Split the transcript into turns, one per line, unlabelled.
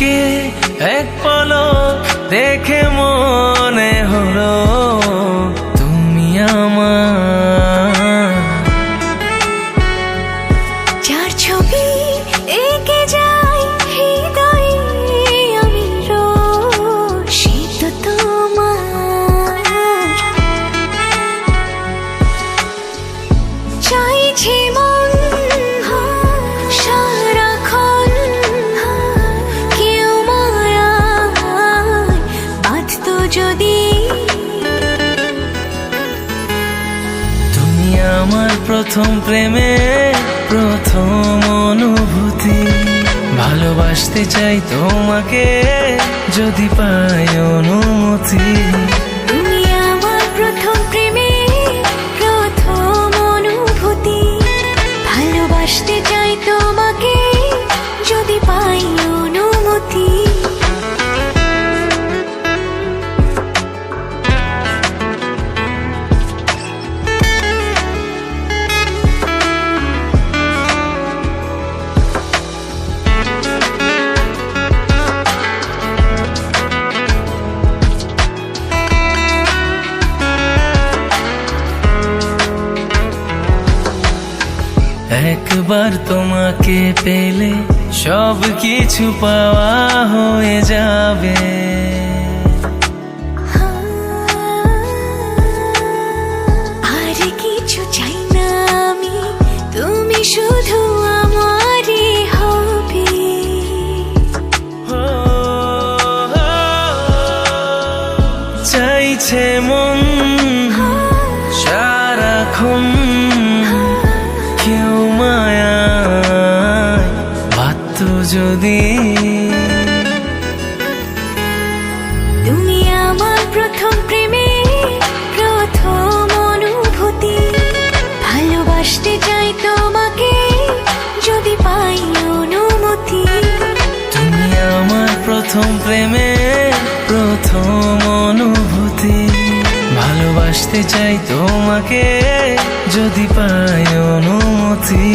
চোখে এক পলক দেখে মনে হলো তুমি আমার।
যার ছবি এঁকে যায় হৃদয়ে আমি রোজ, সে তো তোমার। চাইছে মন সারাক্ষণ কেউ মায়ায় বাঁধত যদি।
তুমি আমার প্রথম প্রেমে প্রথম অনুভূতি, ভালোবাসতে চাই তোমাকে যদি পাই অনুমতি।
তুমি আমার প্রথম প্রেমে প্রথম অনুভূতি, ভালোবাসতে চাই তোমাকে যদি পাই অনুমতি।
একবার তোমাকে পেলে সব কিছু পাওয়া হয়ে যাবে।
আর কিছু চাই না আমি, তুমি শুধু আমারই হবে।
চাইছে মন সারাক্ষণ কেউ মায়ায় বাধ্য যদি।
তুমি আমার প্রথম প্রেমে প্রথম অনুভূতি, ভালোবাসতে চাই তোমাকে যদি পাই অনুমতি।
তুমি আমার প্রথম প্রেমে প্রথম অনুভূতি, ভালোবাসতে চাই তোমাকে যদি পাই অনুমতি।